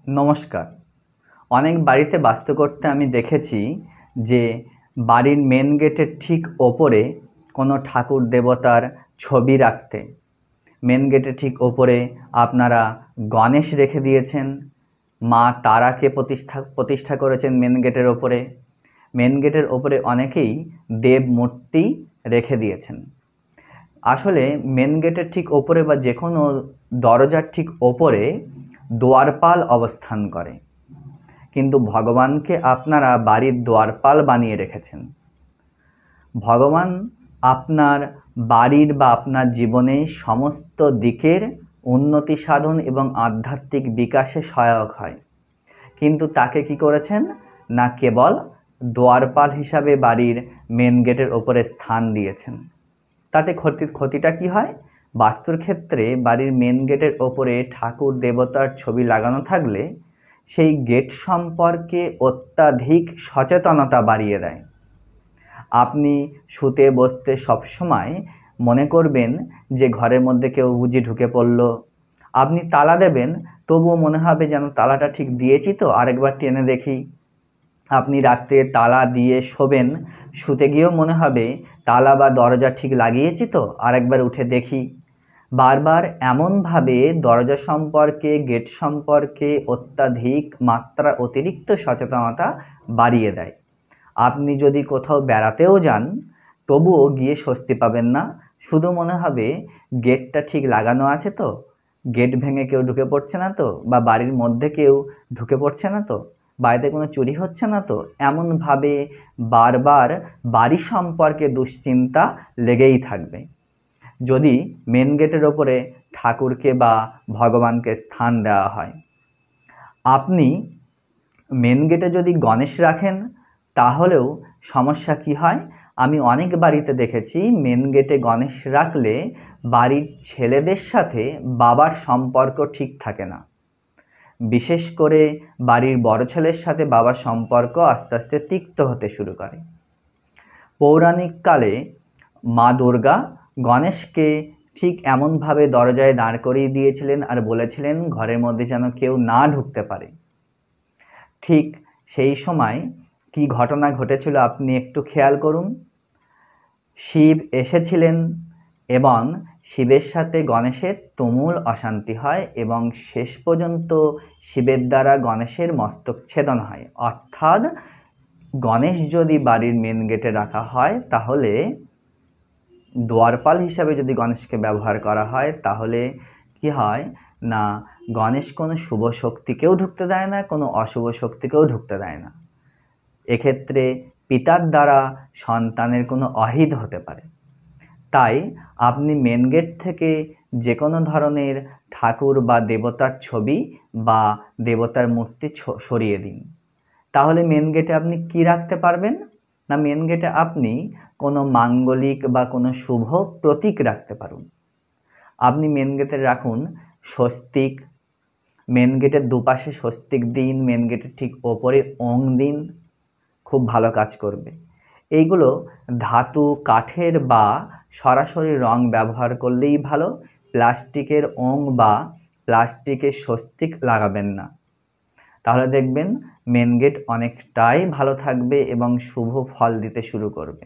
নমস্কার। অনেক বাড়িতে বাস্তু করতে আমি দেখেছি যে বাড়ির মেন গেটের ঠিক ওপরে কোনো ঠাকুর দেবতার ছবি রাখতে। মেন গেটের ঠিক ওপরে আপনারা গণেশ রেখে দিয়েছেন, মা তারাকে প্রতিষ্ঠা করেছেন মেন গেটের ওপরে। মেন গেটের ওপরে অনেকেই দেব মূর্তি রেখে দিয়েছেন। আসলে মেন গেটের ঠিক ওপরে বা যে কোনো দরজার ঠিক ওপরে দ্বারপাল অবস্থান করে, কিন্তু ভগবানকে আপনারা বাড়ির দ্বারপাল বানিয়ে রেখেছেন। ভগবান আপনার বাড়ির বা আপনার জীবনে সমস্ত দিকের উন্নতি সাধন এবং আধ্যাত্মিক বিকাশে সহায়ক হয়, কিন্তু তাকে কি করেছেন না কেবল দ্বারপাল হিসাবে বাড়ির মেন গেটের ওপরে স্থান দিয়েছেন। তাতে ক্ষতিটা কি হয়? বাস্তুর ক্ষেত্রে বাড়ির মেন গেটের ওপরে ঠাকুর দেবতার ছবি লাগানো থাকলে সেই গেট সম্পর্কে অত্যাধিক সচেতনতা বাড়িয়ে দেয়। আপনি শুতে বসতে সবসময় মনে করবেন যে ঘরের মধ্যে কেউ বুঝি ঢুকে পড়ল। আপনি তালা দেবেন, তবুও মনে হবে যেন তালাটা ঠিক দিয়েছি তো, আরেকবার টেনে দেখি। আপনি রাত্রে তালা দিয়ে শোবেন, শুতে গিয়েও মনে হবে তালা বা দরজা ঠিক লাগিয়েছি তো, আরেকবার উঠে দেখি। বারবার এমনভাবে দরজা সম্পর্কে, গেট সম্পর্কে অত্যাধিক মাত্রা অতিরিক্ত সচেতনতা বাড়িয়ে দেয়। আপনি যদি কোথাও বেড়াতেও যান, তবুও গিয়ে স্বস্তি পাবেন না। শুধু মনে হবে গেটটা ঠিক লাগানো আছে তো, গেট ভেঙে কেউ ঢুকে পড়ছে না তো, বা বাড়ির মধ্যে কেউ ঢুকে পড়ছে না তো, বাড়িতে কোনো চুরি হচ্ছে না তো। এমনভাবে বারবার বাড়ি সম্পর্কে দুশ্চিন্তা লেগেই থাকবে। যদি মেন গেটের ওপরে ঠাকুরকে বা ভগবানকে স্থান দেওয়া হয়, আপনি মেন গেটে যদি গণেশ রাখেন তাহলেও সমস্যা কি হয়? আমি অনেক বাড়িতে দেখেছি মেন গেটে গণেশ রাখলে বাড়ির ছেলেদের সাথে বাবার সম্পর্ক ঠিক থাকে না। বিশেষ করে বাড়ির বড় ছেলের সাথে বাবার সম্পর্ক আস্তে আস্তে তিক্ত হতে শুরু করে। পৌরাণিক কালে মা দুর্গা গণেশকে ঠিক এমনভাবে দরজায় দাঁড় করিয়ে দিয়েছিলেন আর বলেছিলেন ঘরের মধ্যে যেন কেউ না ঢুকতে পারে। ঠিক সেই সময় কি ঘটনা ঘটেছিল আপনি একটু খেয়াল করুন। শিব এসেছিলেন এবং শিবের সাথে গণেশের তুমুল অশান্তি হয় এবং শেষ পর্যন্ত শিবের দ্বারা গণেশের মস্তক ছেদন হয়। অর্থাৎ গণেশ যদি বাড়ির মেন গেটে রাখা হয়, তাহলে দ্বারপাল হিসাবে যদি গণেশকে ব্যবহার করা হয়, তাহলে কি হয় না গণেশ কোনো শুভ শক্তিকেও ঢুকতে দেয় না, কোনো অশুভ শক্তিকেও ঢুকতে দেয় না। এক্ষেত্রে পিতার দ্বারা সন্তানের কোনো অহিত হতে পারে। তাই আপনি মেন গেট থেকে যে কোনো ধরনের ঠাকুর বা দেবতার ছবি বা দেবতার মূর্তি সরিয়ে দিন। তাহলে মেন গেটে আপনি কি রাখতে পারবেন না, মেন গেটে আপনি কোনো মাঙ্গলিক বা কোনো শুভ প্রতীক রাখতে পারুন। আপনি মেন গেটে রাখুন স্বস্তিক, মেন গেটের দুপাশে স্বস্তিক দিন, মেন গেটের ঠিক ওপরে ওং দিন, খুব ভালো কাজ করবে। এইগুলো ধাতু, কাঠের বা সরাসরি রং ব্যবহার করলেই ভালো। প্লাস্টিকের ওং বা প্লাস্টিকের স্বস্তিক লাগাবেন না, তাহলে দেখবেন মেন গেট অনেকটাই ভালো থাকবে এবং শুভ ফল দিতে শুরু করবে।